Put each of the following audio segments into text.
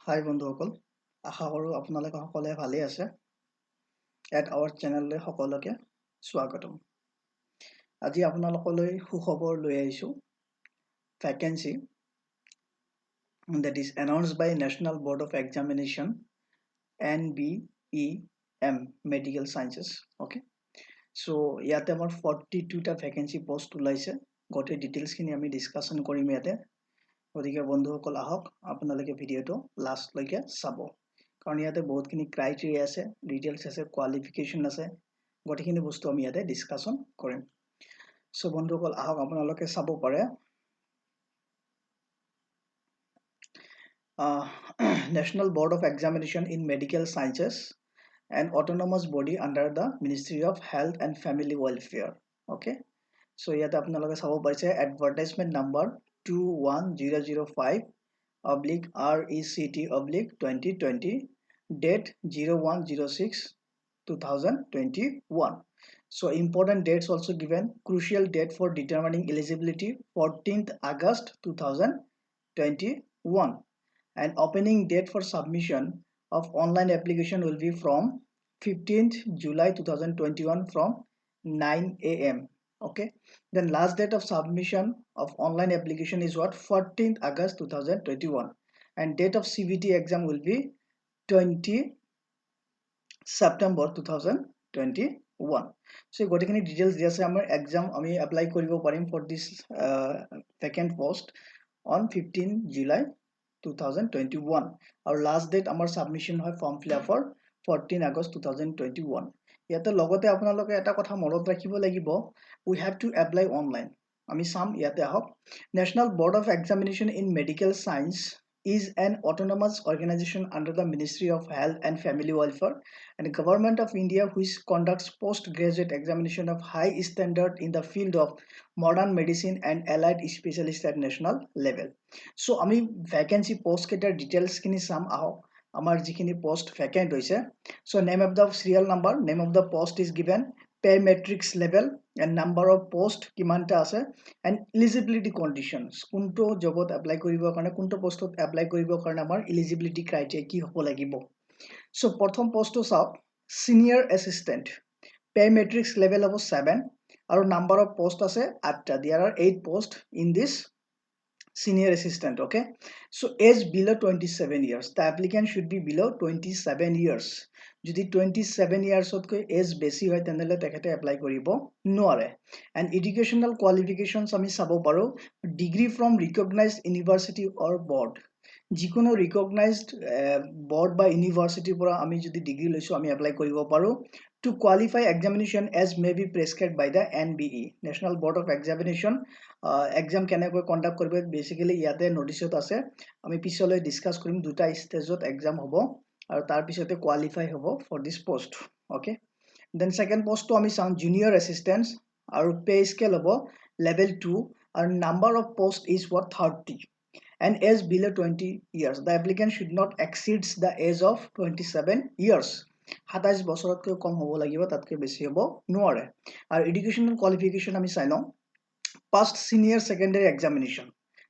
হাই বন্ধুসকল, আশা কৰোঁ আপোনালোকে সকলোৱে ভালেই আছে। এট আৱাৰ চেনেললৈ সকলোকে স্বাগতম। আজি আপোনালোকলৈ সুখবৰ লৈ আহিছোঁ। Vacancy that is announced by National Board of Examination NBEM Medical Sciences. Okay, so ইয়াতে আমাৰ 42টা ভেকেঞ্চি পোষ্ট ওলাইছে। গোটেই ডিটেইলছখিনি আমি ডিছকাশ্যন কৰিম ইয়াতে। গতিকে বন্ধুসকল আহক, আপোনালোকে ভিডিঅ'টো লাষ্টলৈকে চাব। কাৰণ ইয়াতে বহুতখিনি ক্ৰাইটেৰিয়া আছে, ডিটেইলছ আছে, কোৱালিফিকেশ্যন আছে, গোটেইখিনি বস্তু আমি ইয়াতে ডিছকাশ্যন কৰিম। চ' বন্ধুসকল আহক, আপোনালোকে চাব পাৰে National Board of Examination in Medical Sciences, an autonomous body under the Ministry of Health and Family Welfare. Okay, so ইয়াতে আপোনালোকে চাব পাৰিছে advertisement number 21005/RECT/2020, date 01/06/2021. So important dates also given. Crucial date for determining eligibility 14th August 2021, and opening date for submission of online application will be from 15th July 2021 from 9 a.m. Okay, then last date of submission of online application is what? 14th August 2021, and date of CBT exam will be 20 September 2021. So gotekini details dia ase amar exam ami apply koribo parim for this vacant post on 15 July 2021. Our last date amar submission hoy form fill up for 14 August 2021. ইয়াতে লগতে আপোনালোকে এটা কথা মনত ৰাখিব লাগিব, we have to apply online. আমি চাম ইয়াতে আহক, National Board of Examination in Medical Science is an autonomous organization under the Ministry of Health and Family Welfare and Government of India, which conducts postgraduate examination of high standard in the field of modern medicine and allied specialists at national level. So আমি vacancy post কেইটাৰ details খিনি চাম আহক। আমাৰ যিখিনি post vacant হৈছে, so name of the serial number, name of the post is given, pay matrix level and number of post কিমানটা আছে, and eligibility conditions, কোনটো জবত এপ্লাই কৰিবৰ কাৰণে, কোনটো পোষ্টত এপ্লাই কৰিবৰ কাৰণে আমাৰ eligibility criteria কি হ'ব লাগিব। So প্ৰথম পোষ্টটো চাওক, senior assistant, pay matrix level হ'ব 7 আৰু number of post আছে 8টা. There are 8 posts in this senior assistant. Okay, so age below 27 years, the applicant should be below 27 years. যদি 27 yearsতকৈ age বেছি হয় তেনেহলে তেখেতে এপ্লাই কৰিব নোৱাৰে। and educational qualifications আমি চাব পাৰো, degree from recognized university or board, যিকোনো recognized board বা university পৰা আমি যদি ডিগ্ৰী লৈছো আমি এপ্লাই কৰিব পাৰো। to qualify examination as may be prescribed by the NBE, National Board of Examination exam কেনেকৈ কন্ডাক্ট কৰিব বেসিক্যালি ইয়াতে নোটিছত আছে, আমি পিছলৈ ডিসকাস কৰিম। দুটা ষ্টেজত এক্সাম হ'ব আৰু তাৰ পিছতে কোৱালিফাই হ'ব for this post. Okay, then second পোষ্টটো আমি চাম জুনিয়ৰ এসিস্ট্যান্ট আৰু পে স্কেল হ'ব level 2 আৰু number of post is what 30 and age below 20 years, the applicant should not exceeds the age of 27 years. 27 বছৰতকৈ কম হ'ব লাগিব, তাতকৈ বেছি হ'ব নোৱাৰে। আৰু এডুকেশনাল কোৱালিফিকেশন আমি চাই লওঁ, past senior secondary examination,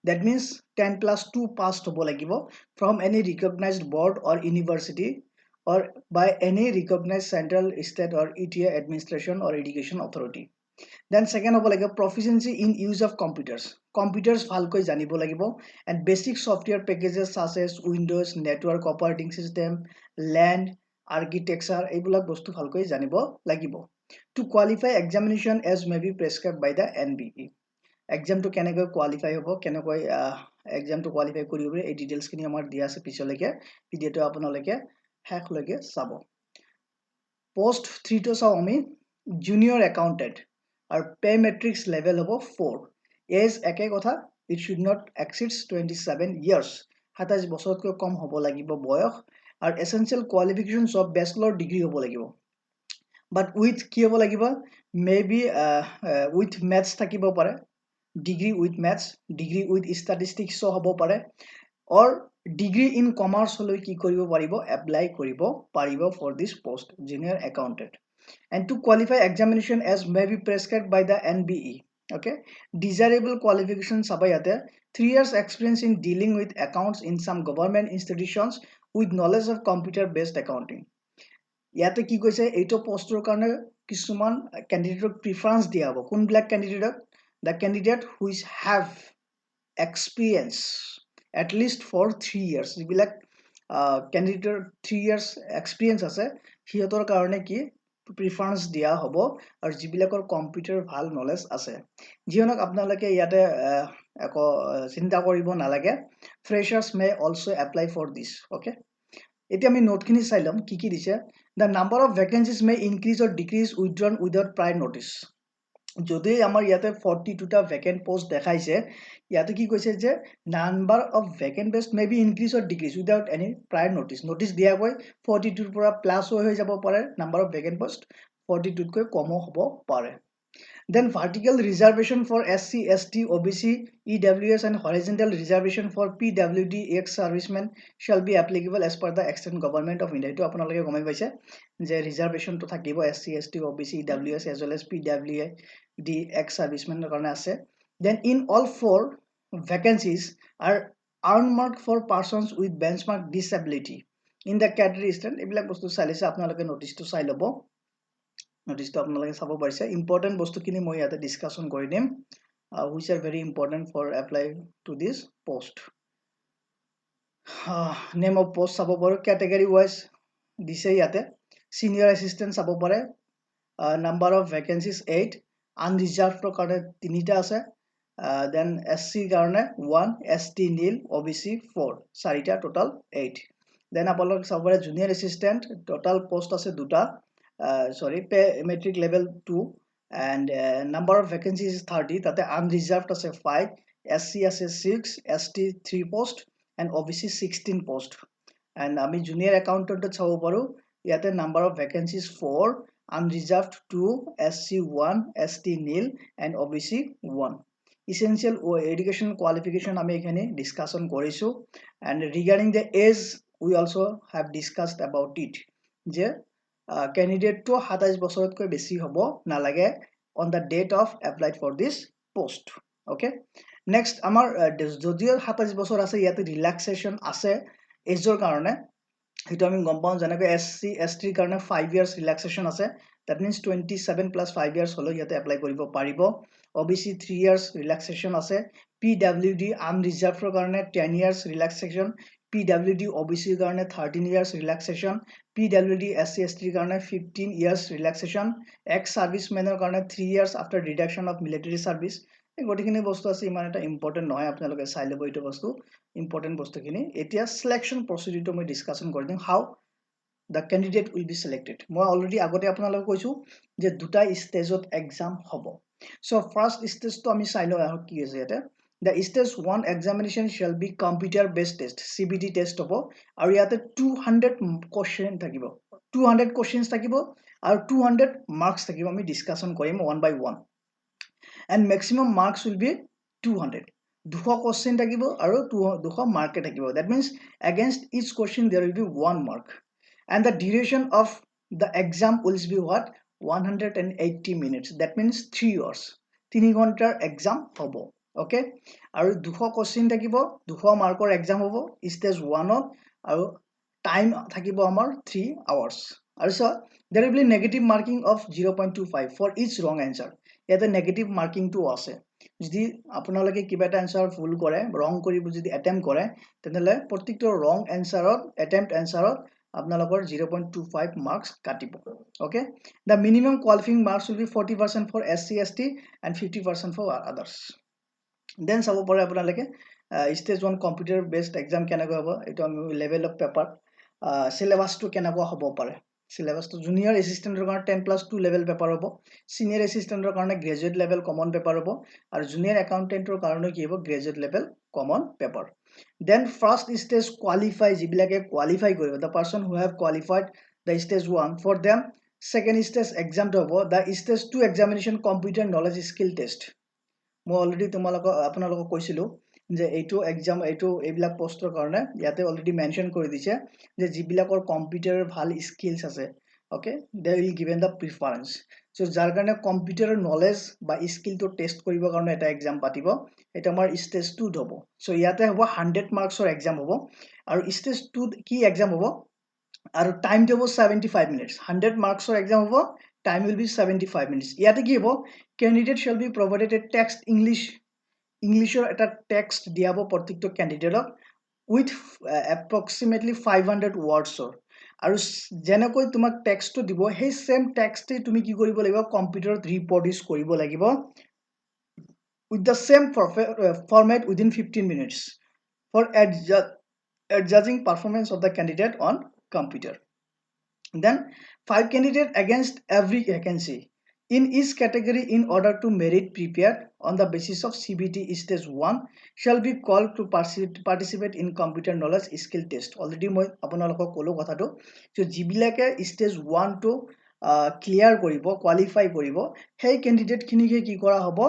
that means 10+2 passed hobo lagibo from any recognized board or university or by any recognized central, state or ETA administration or education authority. Then second hobo lagibo proficiency in use of computers bhalkoi janibo lagibo and basic software packages such as Windows, network operating system, LAN, architecture এইবিলাক বস্তু ভালকৈ জানিব লাগিব। to qualify examination as may be prescribed by the NBE, exam to কেনেকৈ qualify হ'ব, কেনেকৈ exam to qualify কৰিব এই ডিটেইলছ খিনি আমাৰ দিয়া আছে, পিছলৈকে ভিডিওটো আপোনালোকে শেষলৈকে চাব। পোষ্ট 3 টো চাও আমি, জুনিয়ৰ একাউন্টেন্ট আৰু পে মেট্ৰিক্স লেভেল হ'ব 4, এজ একে কথা, it should not exceed 27 years, 27 বছৰতকৈ কম হ'ব লাগিব বয়স। আৰু এসেনশিয়াল কোৱালিফিকেশনস অফ ব্যাচেলৰ ডিগ্ৰী হ'ব লাগিব, বাট উইথ কি হ'ব লাগিব, মেবি উইথ মেথছ থাকিব পাৰে, degree with maths, degree with statistics হ'ব পাৰে, or degree in commerce হলৈ কি কৰিব পাৰিব, apply কৰিব পাৰিব for this post junior accountant. And to qualify examination as may be prescribed by the NBE, Okay, desirable qualification sabai yate 3 years experience in dealing with accounts in some government institutions with knowledge of computer based accounting. Yate ki koise eito postor karone kisuman candidate preference dia hobo kun black candidate the candidate who is have experience at least for 3 years jibilak candidate 3 years experience ase hiator karone ki preference দিয়া হ'ব আৰু যিবিলাকৰ computer ভাল knowledge আছে যিহনক আপোনালোকে ইয়াতে একো চিন্তা কৰিব নালাগে freshers may also apply for this okay এতিয়া আমি নোটখিনি চাই লম কি কি দিছে the number of vacancies may increase or decrease withdrawn without prior notice যদি আমাৰ ইয়াতে 42টা ভ্যাকেন্ট পোষ্ট দেখাইছে ইয়াতে কি কৈছে যে number of vacant post may be increase or decrease without any prior notice দিয়াকৈ 42 পৰা প্লাস হৈ যাব পাৰে নাম্বাৰ অফ ভ্যাকেন্ট পোষ্ট 42 কৈ কমো হ'ব পাৰে then vertical reservation for SC ST OBC EWS and horizontal reservation for PWD ex servicemen shall be applicable as per the extent government of India to আপোনালোকে গমে পাইছে যে ৰিজাৰ্ভেশন তো থাকিব SC ST OBC EWS as well as PWD ex servicemen কাৰণে আছে then in all four vacancies are earmarked for persons with benchmark disability in the category stand এইবিলাক বস্তু চাইছে আপোনালোকে নোটিছটো চাই ল'ব নোটিছটো আপোনালোকে চাব পাৰিছে ইম্পৰ্টেন্ট বস্তুখিনি মই ইয়াতে ডিসকাশন কৰি দিম which are very important for apply to this post name of post চাব পাৰো category wise দিছে ইয়াতে senior assistant চাব পাৰে number of vacancies 8 unreserved কাৰণে 3টা আছে then SC কাৰণে 1 ST nil OBC 4 4টা total 8 then আপোনালোক চাব পাৰে junior assistant total post আছে 2টা sorry pay metric level 2 and number of vacancies is 30 tate unreserved ase 5 SC ase 6 ST 3 post and OBC 16 post and ami junior accountant chabo paru yate number of vacancies 4 unreserved 2 SC 1 ST nil and OBC 1 essential education qualification ami ekhane discussion korisu and regarding the age we also have discussed about it je candidate to 27 বছৰতকৈ বেছি হ'ব নালাগে on the date of applied for this post okay next আমাৰ যদিও 27 বছৰ আছে ইয়াতে ৰিল্যাক্সেশন আছে এজৰ কাৰণে হেতু আমি গম পাওঁ যেনেকৈ SC ST কাৰণে 5 years ৰিল্যাক্সেশন আছে that means 27 plus 5 years হলো ইয়াতে এপ্লাই কৰিব পাৰিব OBC 3 years ৰিল্যাক্সেশন আছে PWD unreserved কাৰণে 10 years ৰিল্যাক্সেশন PWD OBC কাৰণে 13 years relaxation PWD SC ST কাৰণে 15 years relaxation ex servicemen কাৰণে 3 years after reduction of military service গটিখিনি বস্তু আছে ইমান এটা ইম্পৰ্টেন্ট নহয় আপোনালোকে চাই লব এইটো বস্তু ইম্পৰ্টেন্ট বস্তুখিনি এতিয়া সিলেকশন প্ৰসিডিউৰটো মই ডিসকাশন কৰি দিম হাউ the candidate will be selected মই অলৰেডি আগতে আপোনালোকক কৈছো যে দুটা ষ্টেজত এক্সাম হ'ব so first stage to আমি চাই লও কি আছে এটা the stage 1 examination shall be computer based test CBT test hobo aru yate 200 question thakibo 200 questions thakibo aru 200 marks thakibo ami discussion korim one by one and maximum marks will be 200 200 question thakibo aru 200 mark thakibo that means against each question there will be 1 mark and the duration of the exam will be what 180 minutes that means 3 hours 3 ঘন্টাৰ exam hobo okay আৰু 200 question থাকিব 200 মাৰ্কৰ exam হ'ব stage 1 আৰু time থাকিব আমাৰ 3 hours আৰু so there will be negative marking of 0.25 for each wrong answer ইয়াতে negative marking টো আছে যদি আপোনালোকে কিবা এটা answer ভুল কৰে wrong কৰিব যদি attempt কৰে তেনলে প্ৰত্যেকটো wrong answerত attempt answerত আপোনালোকৰ 0.25 marks কাটিব okay the minimum qualifying marks will be 40% for SC ST and 50% for others then sabo pore apnalake stage 1 computer based exam kenako hobo eto ami level of paper syllabus to kenako hobo pare syllabus to junior assistant ৰ কাৰণে 10 plus 2 level paper hobo senior assistant ৰ কাৰণে graduate level common paper hobo আৰু junior accountant ৰ কাৰণে কি hobo graduate level common paper then first stage qualify jibilake qualify koribo the person who have qualified the stage 1 for them second stage exam hobo the stage 2 examination computer knowledge skill test মই already তোমালোকক আপোনালোকক কৈছিলো যে এইটো exam এইটো এইবিলাক পোষ্টৰ কাৰণে ইয়াতে অলৰেডি মেনশন কৰি দিছে যে যিবিলাকৰ কম্পিউটাৰৰ ভাল স্কিলছ আছে okay, they will given the preference. So jar karone computer knowledge ba skill to test koribo karone eta exam patibo, eta amar stage 2 hobo. So yate hobo 100 marks or exam hobo, aru stage 2 ki exam hobo, aru time to 75 minutes. 100 marks or exam hobo, time will be 75 minutes. Yate ki hobo, candidate shall be provided a text English or eta text diabo protekto candidate with approximately 500 words or আৰু যেনেকৈ তোমাক টেক্সটটো দিব সেই same টেক্সটে তুমি কি কৰিব লাগিব কম্পিউটাৰত ৰিপ্ৰডিউস কৰিব লাগিব with the same format within 15 minutes for judging performance of the candidate on computer. Then 5 candidates against every vacancy in each category in order to merit prepared on the basis of CBT stage 1 shall be called to participate in computer knowledge skill test. Already moi আপোনালোকক কলো কথাটো so jibilake stage 1 to clear koribo qualify koribo hey candidate khinike ki kora hobo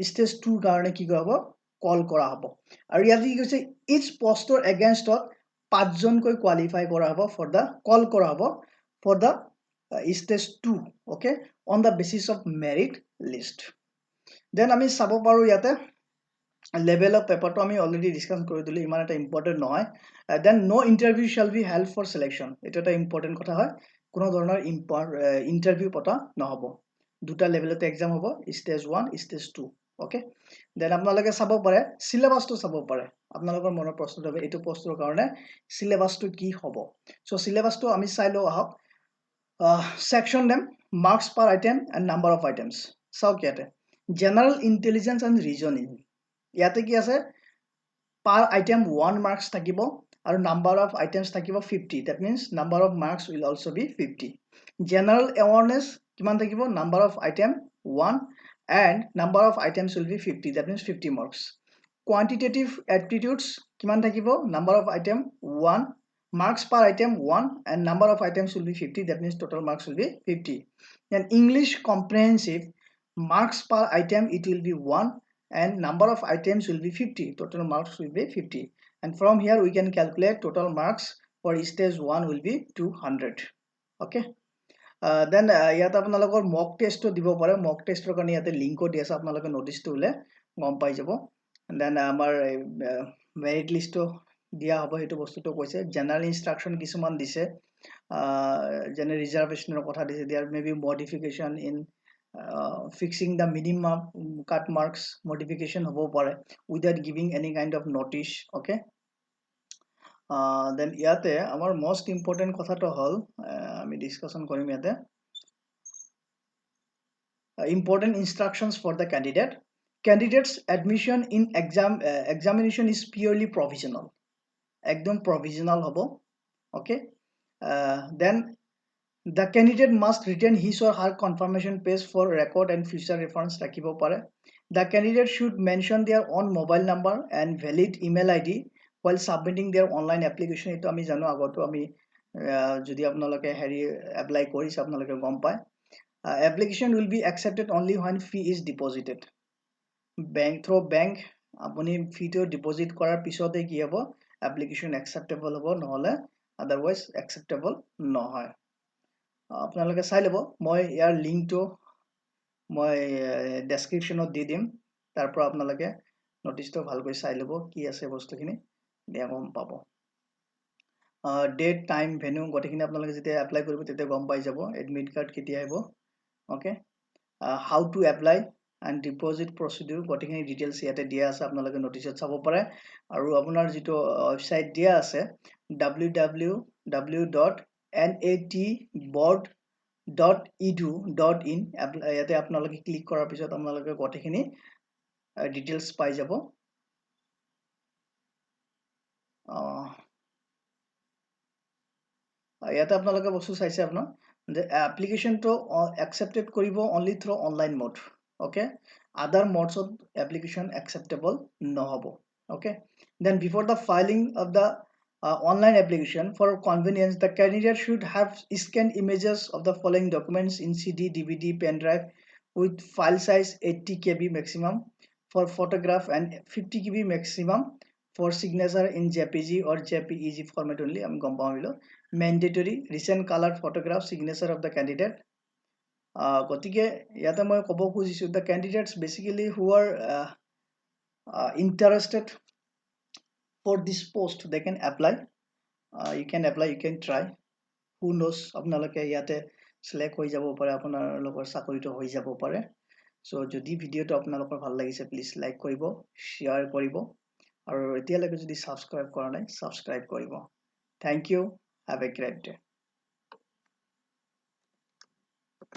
stage 2 karone ki kora hobo call kora hobo aru yati ki hoise each postor against 5 jon koi qualify kora hobo for the call kora hobo for the stage 2, okay, on the basis of merit list. Then ami sabo paru yate level of paper to ami already discuss kori dili iman eta important noy. Then no interview shall be held for selection. Eta eta important kotha hoy, kono doronar interview pata nohobo. Duta level te exam hobo, stage 1 stage 2, okay. Then apnaloke sabo pare syllabus to sabo pare, apnalokor monor proshno hobe etu postor karone syllabus to ki hobo. So syllabus to ami sai lo ahok. Section name, marks per item and number of items. So yate general intelligence and reasoning yate ki ase per item 1 marks thakibo aru number of items thakibo 50. That means number of marks will also be 50. General awareness kiman thakibo, number of item 1 and number of items will be 50. That means 50 marks. Quantitative aptitudes kiman thakibo, number of item 1, marks per item 1 and number of items will be 50. That means total marks will be 50. Then English comprehensive, marks per item it will be 1 and number of items will be 50. Total marks will be 50. And from here we can calculate total marks for stage 1 will be 200. Okay. Then yata apnalokor mock test to dibo pare, mock test ro karone yate link o di ase, apnaloke notice to ule gom pai jabo. And then amar merit list to দিয়া হ'ব হেতু বস্তুটো কৈছে general instruction কিছুমান দিছে যেনে ৰিজাৰ্ভেশনৰ কথা দিছে there may be modification in fixing the minimum cut marks modification হ'ব পাৰে without giving any kind of notice, okay. Then ইয়াতে আমাৰ most important কথাটো হল আমি ডিসকাশন কৰিম ইয়াতে important instructions for the candidates admission in examination is purely provisional, ekdom provisional hobo, okay. Then the candidate must retain his or her confirmation page for record and future reference rakhibo pare. The candidate should mention their own mobile number and valid email ID while submitting their online application. Eto ami jano agoto ami jodi apnaloke heri apply korise apnaloke gom pai. Application will be accepted only when fee is deposited. Through bank apuni fee to deposit korar pisote ki hobo application acceptable hobo, নহলে otherwise acceptable নহয়. আপোনালোকে চাই লব, মই ইয়াৰ লিংকটো মই ডেসক্ৰিপশনত দি দিম, তাৰ পৰা আপোনালোকে নোটিছটো ভালকৈ চাই লব কি আছে বস্তুখিনি দিয়া গম পাব। ডেট টাইম ভেন্যু গটেখিনি আপোনালোকে যেতিয়া এপ্লাই কৰিব তেতিয়া গম পাই যাব এডমিট কাৰ্ড কেতিয়া আহিব, okay. How to apply and deposit procedure গটেখিনি ডিটেইলছ ইয়াতে দিয়া আছে, আপোনালোকে নোটিছত চাব পাৰে। আৰু আপোনাৰ যেটো ওয়েবসাইট দিয়া আছে www.natboard.edu.in ইয়াতে আপোনালোকে ক্লিক কৰাৰ পিছত আপোনালোকে গটেখিনি ডিটেইলছ পাই যাব। ইয়াতে আপোনালোকে বস্তু চাইছে আপোনাৰ যে application to accepted koribo only through online mode, okay. Other modes of application acceptable nohobo, okay. Then before the filing of the online application, for convenience the candidate should have scanned images of the following documents in CD, DVD, pen drive with file size 80 KB maximum for photograph and 50 KB maximum for signature in JPG or JPEG format only. I'm gom pamilo mandatory recent colored photograph signature of the candidate. গতিকে ইয়াতে মই ক'ব খুজিছো the candidates basically who are interested for this post they can apply. You can apply, you can try. Who knows, আপোনালোকে ইয়াতে select হৈ যাব পাৰে, আপোনালোকৰ চাকৰিটো হৈ যাব পাৰে। So যদি ভিডিঅটো আপোনালোকৰ ভাল লাগিছে প্লিজ লাইক কৰিব, শ্বেয়াৰ কৰিব, আৰু এতিয়ালৈকে যদি সাবস্ক্ৰাইব কৰা নাই সাবস্ক্ৰাইব কৰিব। Thank you, have a great day.